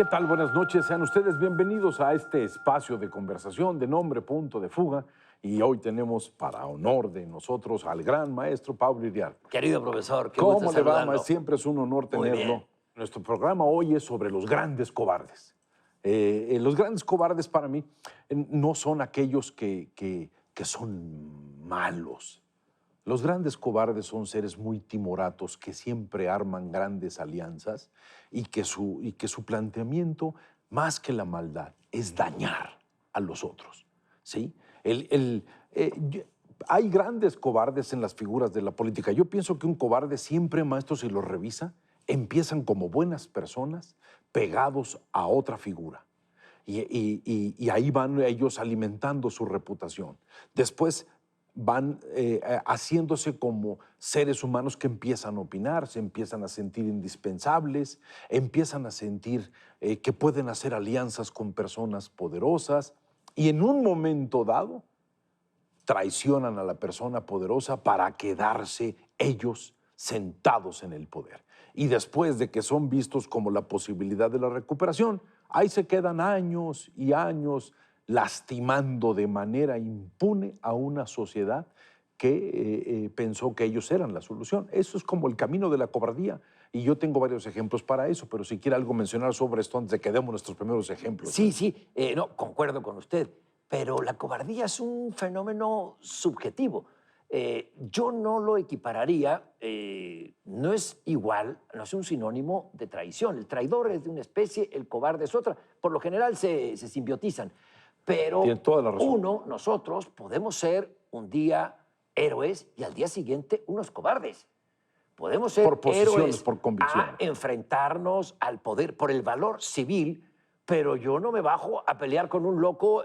¿Qué tal? Buenas noches. Sean ustedes bienvenidos a este espacio de conversación de nombre Punto de Fuga. Y hoy tenemos para honor de nosotros al gran maestro Pablo Iriart. Querido profesor, qué gusto ¿Cómo le va, saludarlo. maestro? Siempre es un honor Muy tenerlo. bien. Nuestro programa hoy es sobre los grandes cobardes. Los grandes cobardes para mí no son aquellos que son malos. Los grandes cobardes son seres muy timoratos que siempre arman grandes alianzas y que su planteamiento, más que la maldad, es dañar a los otros, ¿sí? Hay grandes cobardes en las figuras de la política. Yo pienso que un cobarde siempre, maestro, si lo revisa, empiezan como buenas personas pegados a otra figura. Y ahí van ellos alimentando su reputación. Después van haciéndose como seres humanos que empiezan a opinar, se empiezan a sentir indispensables, empiezan a sentir que pueden hacer alianzas con personas poderosas y en un momento dado traicionan a la persona poderosa para quedarse ellos sentados en el poder. Y después de que son vistos como la posibilidad de la recuperación, ahí se quedan años y años lastimando de manera impune a una sociedad que pensó que ellos eran la solución. Eso es como el camino de la cobardía. Y yo tengo varios ejemplos para eso, pero si quiere algo mencionar sobre esto antes de que demos nuestros primeros ejemplos. Sí, no, concuerdo con usted, pero la cobardía es un fenómeno subjetivo. Yo no lo equipararía, no es igual, no es un sinónimo de traición. El traidor es de una especie, el cobarde es otra. Por lo general se simbiotizan, pero Tiene toda la razón. nosotros podemos ser un día héroes y al día siguiente unos cobardes. Podemos ser Por posiciones, héroes por convicción. a enfrentarnos al poder por el valor civil, pero yo no me bajo a pelear con un loco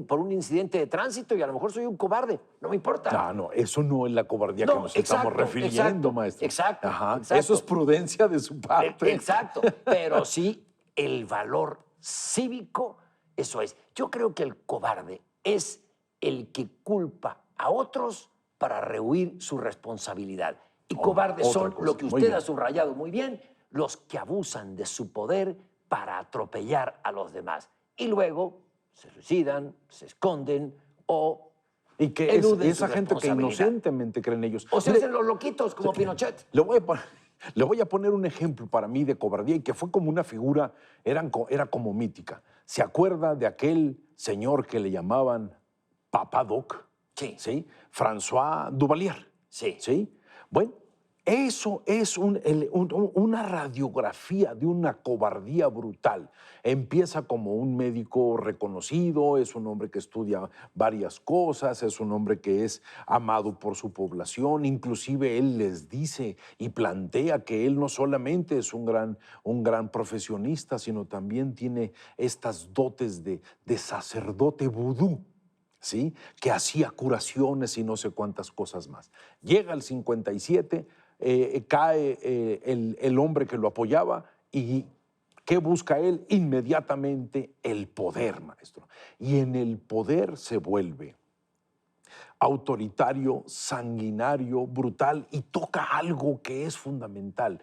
por un incidente de tránsito y a lo mejor soy un cobarde. No me importa. No, eso no es la cobardía No, que nos estamos exacto, refiriendo, exacto, maestro. exacto, Ajá, exacto. eso es prudencia de su parte. Exacto, pero sí el valor cívico, eso es. Yo creo que el cobarde es el que culpa a otros para rehuir su responsabilidad. Y cobardes otra son, cosa. lo que Muy usted bien. ha subrayado muy bien, los que abusan de su poder para atropellar a los demás. Y luego se suicidan, se esconden o Y que eluden esa su gente que responsabilidad. inocentemente creen ellos. O se Mire, hacen los loquitos como Pinochet. le voy a poner un ejemplo para mí de cobardía y que fue como una figura, era como mítica. ¿Se acuerda de aquel señor que le llamaban Papá Doc? Sí. ¿Sí? François Duvalier. Sí. ¿Sí? Bueno, eso es una radiografía de una cobardía brutal. Empieza como un médico reconocido, es un hombre que estudia varias cosas, es un hombre que es amado por su población, inclusive él les dice y plantea que él no solamente es un gran profesionista, sino también tiene estas dotes de sacerdote vudú. ¿Sí? Que hacía curaciones y no sé cuántas cosas más. Llega el 57, cae el hombre que lo apoyaba y ¿qué busca él? Inmediatamente el poder, maestro. Y en el poder se vuelve autoritario, sanguinario, brutal y toca algo que es fundamental.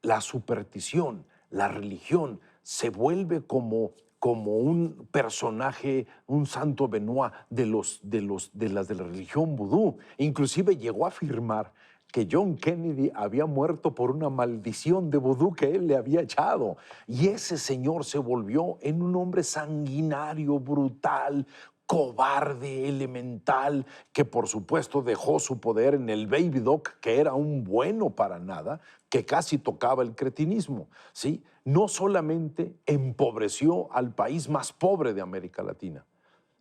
La superstición, la religión, se vuelve como un personaje, un santo Benoit de la religión vudú. Inclusive llegó a afirmar que John Kennedy había muerto por una maldición de vudú que él le había echado. Y ese señor se volvió en un hombre sanguinario, brutal, cobarde, elemental, que por supuesto dejó su poder en el Baby Doc, que era un bueno para nada, que casi tocaba el cretinismo, ¿sí? No solamente empobreció al país más pobre de América Latina,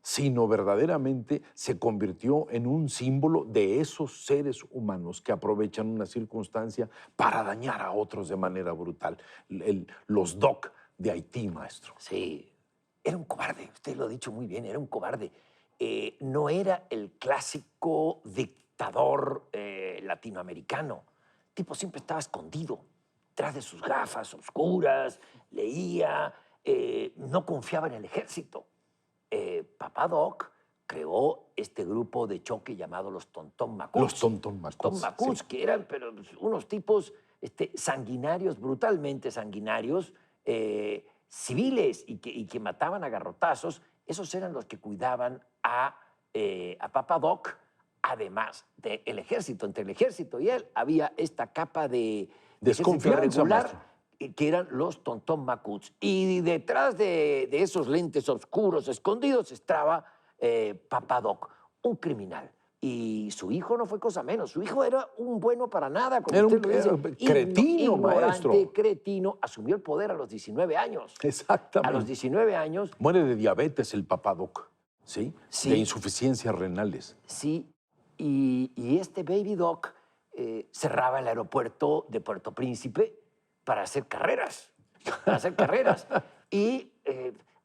sino verdaderamente se convirtió en un símbolo de esos seres humanos que aprovechan una circunstancia para dañar a otros de manera brutal. Los Doc de Haití, maestro. Sí, era un cobarde, usted lo ha dicho muy bien, era un cobarde. No era el clásico dictador latinoamericano. El tipo siempre estaba escondido, tras de sus gafas oscuras, leía, no confiaba en el ejército. Papá Doc creó este grupo de choque llamado los Tontón Macuts. Los Tontón Macuts, Macuts, sí. que eran unos tipos sanguinarios, brutalmente sanguinarios, civiles y que mataban a garrotazos, esos eran los que cuidaban a Papa Doc, además del ejército. Entre el ejército y él había esta capa de ejército Desconfianza, maestro. regular, que eran los Tontón Macuts. Y detrás de esos lentes oscuros escondidos estaba Papa Doc, un criminal. Y su hijo no fue cosa menos. Su hijo era un bueno para nada, como Era usted un lo dice. cretino, Ignorante, maestro. cretino. Asumió el poder a los 19 años. A los Exactamente. 19 años, Muere de diabetes el papá Doc, ¿sí? Sí. De insuficiencias renales. sí. Y este Baby Doc cerraba el aeropuerto de Puerto Príncipe para hacer carreras. Para hacer carreras. Y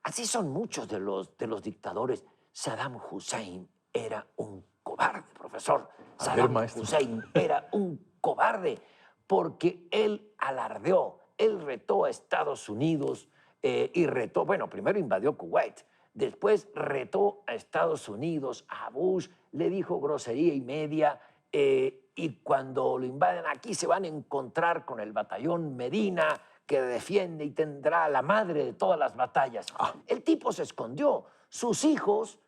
así son muchos de los dictadores. Saddam Hussein era un cobarde, profesor. A ver, Saddam maestro. Hussein era un cobarde porque él alardeó, él retó a Estados Unidos y retó, bueno, primero invadió Kuwait, después retó a Estados Unidos, a Bush, le dijo grosería y media, y cuando lo invaden aquí se van a encontrar con el batallón Medina, que defiende y tendrá la madre de todas las batallas. El tipo se escondió. Sus hijos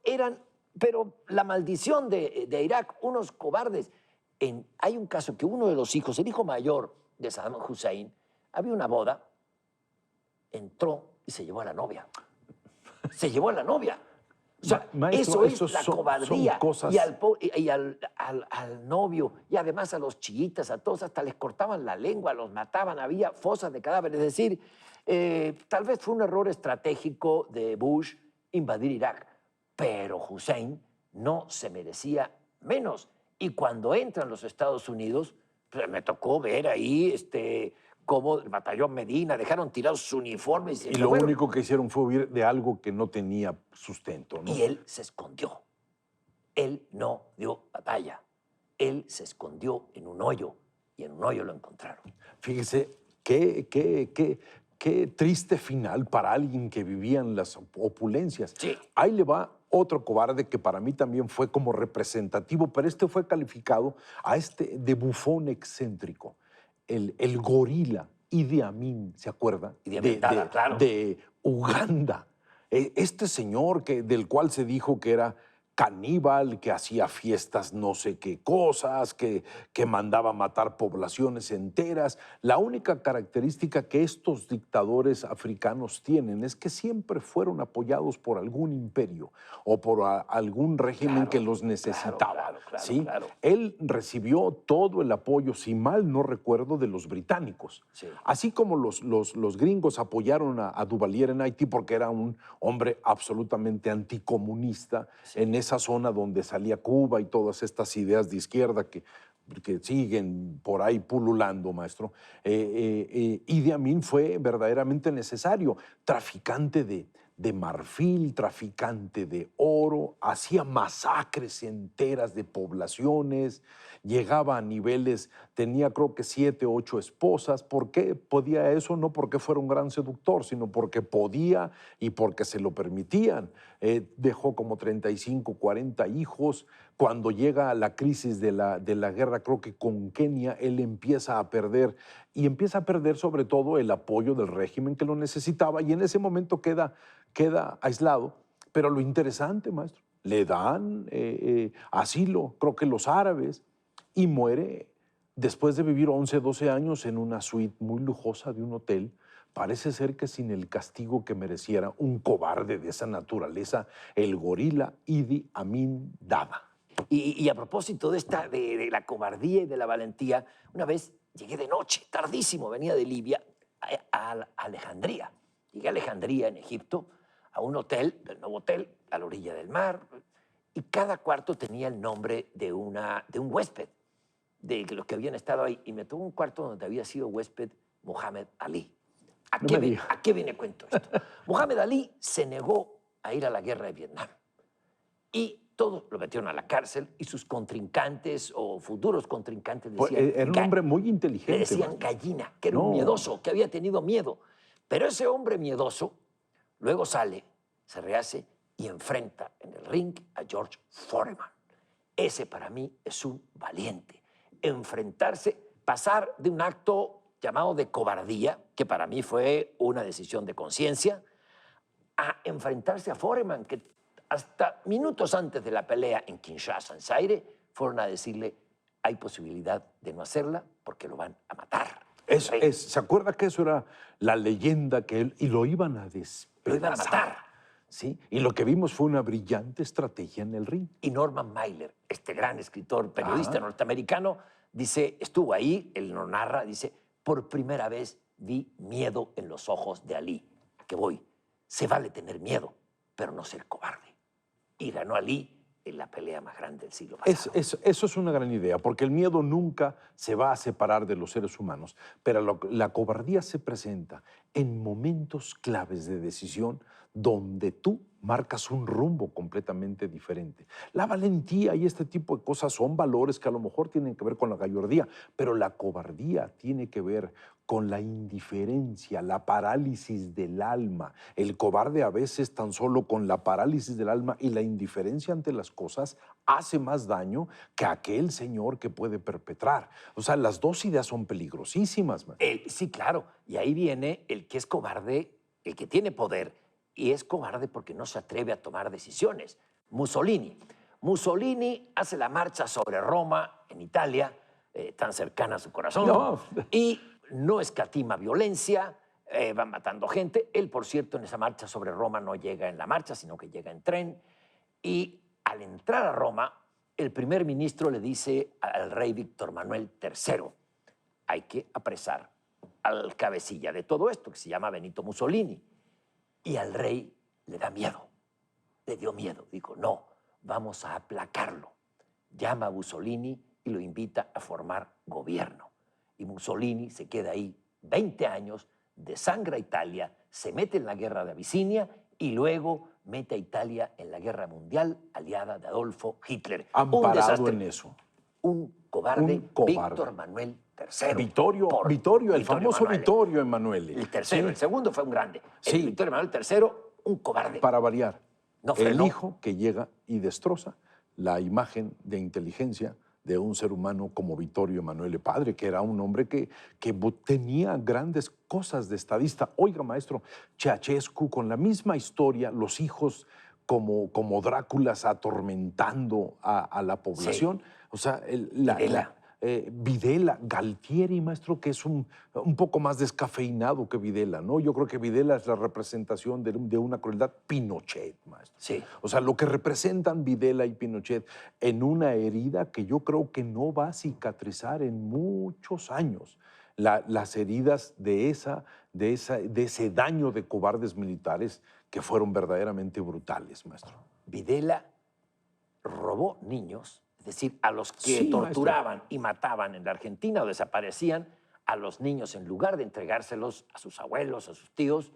eran, pero la maldición de Irak, unos cobardes. Hay un caso que uno de los hijos, el hijo mayor de Saddam Hussein, había una boda, entró y se llevó a la novia. Se llevó a la novia. O sea, Maestro, eso es esos la son cobardía. cosas- Y al novio, y además a los chiitas, a todos, hasta les cortaban la lengua, los mataban, había fosas de cadáveres. Es decir, tal vez fue un error estratégico de Bush invadir Irak, pero Hussein no se merecía menos. Y cuando entran los Estados Unidos, pues me tocó ver ahí cómo el batallón Medina dejaron tirados sus uniformes. Y lo fueron. único que hicieron fue huir de algo que no tenía sustento, ¿no? Y él se escondió. Él no dio batalla. Él se escondió en un hoyo y en un hoyo lo encontraron. Fíjese, qué triste final para alguien que vivía en las opulencias. Sí. Ahí le va otro cobarde que para mí también fue como representativo, pero este fue calificado de bufón excéntrico. El gorila Idi Amin, ¿se acuerda? Idi Amin Dada, claro. De Uganda. Este señor del cual se dijo que era caníbal, que hacía fiestas no sé qué cosas, que mandaba matar poblaciones enteras. La única característica que estos dictadores africanos tienen es que siempre fueron apoyados por algún imperio o por algún régimen que los necesitaba. ¿Sí? Claro. Él recibió todo el apoyo, si mal no recuerdo, de los británicos. Sí. Así como los gringos apoyaron a Duvalier en Haití porque era un hombre absolutamente anticomunista en esa zona donde salía Cuba y todas estas ideas de izquierda que siguen por ahí pululando, maestro. Idi Amin fue verdaderamente necesario, traficante de marfil, traficante de oro, hacía masacres enteras de poblaciones, llegaba a niveles, tenía creo que 7, 8 esposas. ¿Por qué podía eso? No porque fuera un gran seductor, sino porque podía y porque se lo permitían. Dejó como 35, 40 hijos. Cuando llega la crisis de la guerra, creo que con Kenia, él empieza a perder sobre todo el apoyo del régimen que lo necesitaba, y en ese momento queda aislado. Pero lo interesante, maestro, le dan asilo, creo que los árabes, y muere después de vivir 11, 12 años en una suite muy lujosa de un hotel. Parece ser que sin el castigo que mereciera un cobarde de esa naturaleza, el gorila Idi Amin Dada. Y a propósito de la cobardía y de la valentía, una vez llegué de noche, tardísimo, venía de Libia a Alejandría. Llegué a Alejandría, en Egipto, a un hotel, del nuevo hotel, a la orilla del mar, y cada cuarto tenía el nombre de un huésped, de los que habían estado ahí. Y me tocó un cuarto donde había sido huésped Muhammad Ali. ¿A qué viene cuento esto? Muhammad Ali se negó a ir a la guerra de Vietnam. Y todos lo metieron a la cárcel, y sus contrincantes o futuros contrincantes decían... Era un hombre muy inteligente. Le decían ¿no? gallina, que era un miedoso, que había tenido miedo. Pero ese hombre miedoso luego sale, se rehace y enfrenta en el ring a George Foreman. Ese para mí es un valiente. Enfrentarse, pasar de un acto llamado de cobardía, que para mí fue una decisión de conciencia, a enfrentarse a Foreman, que hasta minutos antes de la pelea en Kinshasa, en Zaire, fueron a decirle, hay posibilidad de no hacerla porque lo van a matar. ¿Se acuerda que eso era la leyenda que él, y lo iban a despedazar? Lo iban a matar. Sí, y lo que vimos fue una brillante estrategia en el ring. Y Norman Mailer, este gran escritor, periodista norteamericano, dice, estuvo ahí, él lo narra, dice, por primera vez vi miedo en los ojos de Ali. ¿A qué voy? Se vale tener miedo, pero no ser cobarde. Y ganó Ali en la pelea más grande del siglo pasado. Eso es una gran idea, porque el miedo nunca se va a separar de los seres humanos, pero la cobardía se presenta en momentos claves de decisión donde tú marcas un rumbo completamente diferente. La valentía y este tipo de cosas son valores que a lo mejor tienen que ver con la gallardía, pero la cobardía tiene que ver con la indiferencia, la parálisis del alma. El cobarde a veces tan solo con la parálisis del alma y la indiferencia ante las cosas hace más daño que aquel señor que puede perpetrar. O sea, las dos ideas son peligrosísimas. Sí, claro. Y ahí viene el que es cobarde, el que tiene poder, y es cobarde porque no se atreve a tomar decisiones. Mussolini. Mussolini hace la marcha sobre Roma en Italia, tan cercana a su corazón, y no escatima violencia, va matando gente. Él, por cierto, en esa marcha sobre Roma no llega en la marcha, sino que llega en tren. Y al entrar a Roma, el primer ministro le dice al rey Víctor Manuel III, hay que apresar al cabecilla de todo esto, que se llama Benito Mussolini. Y al rey le da miedo, le dio miedo. Dijo, no, vamos a aplacarlo. Llama a Mussolini y lo invita a formar gobierno. Y Mussolini se queda ahí 20 años, desangra a Italia, se mete en la guerra de Abisinia y luego mete a Italia en la guerra mundial aliada de Adolfo Hitler. Amparado en eso. Un cobarde, Víctor Manuel III. Vittorio, el famoso Vittorio Emanuele. El tercero, el segundo fue un grande. El Vittorio Emanuele III, un cobarde. Para variar, no frenó. El hijo que llega y destroza la imagen de inteligencia de un ser humano como Vittorio Emanuele padre, que era un hombre que tenía grandes cosas de estadista. Oiga, maestro, Ceausescu, con la misma historia, los hijos como Dráculas atormentando a la población. Sí. O sea, Videla, Galtieri, maestro, que es un poco más descafeinado que Videla, ¿no? Yo creo que Videla es la representación de una crueldad. Pinochet, maestro. Sí. O sea, lo que representan Videla y Pinochet en una herida que yo creo que no va a cicatrizar en muchos años. Las heridas de ese daño de cobardes militares que fueron verdaderamente brutales, maestro. Videla robó niños, es decir, a los que torturaban, maestro, y mataban en la Argentina o desaparecían, a los niños, en lugar de entregárselos a sus abuelos, a sus tíos,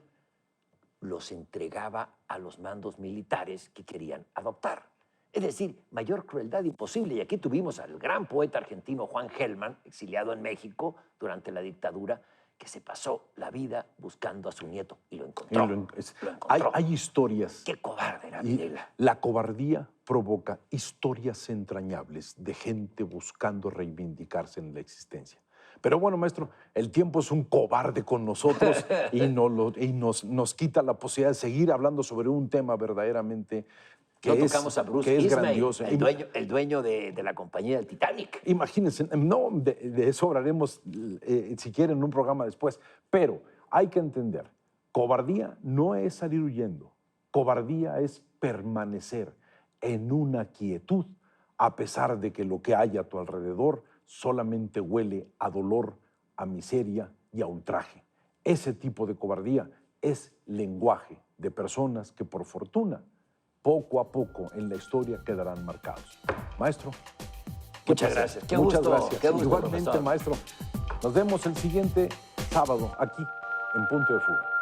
los entregaba a los mandos militares que querían adoptar. Es decir, mayor crueldad imposible. Y aquí tuvimos al gran poeta argentino Juan Gelman, exiliado en México durante la dictadura, que se pasó la vida buscando a su nieto y lo encontró. Hay historias. Qué cobarde era Videla. La cobardía provoca historias entrañables de gente buscando reivindicarse en la existencia. Pero bueno, maestro, el tiempo es un cobarde con nosotros y nos quita la posibilidad de seguir hablando sobre un tema verdaderamente no tocamos a Bruce Ismay, grandioso. El dueño de la compañía del Titanic. Imagínense, no, de eso hablaremos si quieren en un programa después, pero hay que entender, cobardía no es salir huyendo, cobardía es permanecer en una quietud a pesar de que lo que hay a tu alrededor solamente huele a dolor, a miseria y a ultraje. Ese tipo de cobardía es lenguaje de personas que por fortuna poco a poco en la historia quedarán marcados. Maestro, muchas gracias. Muchas gracias. Qué gusto, igualmente, profesor. Maestro. Nos vemos el siguiente sábado aquí en Punto de Fuga.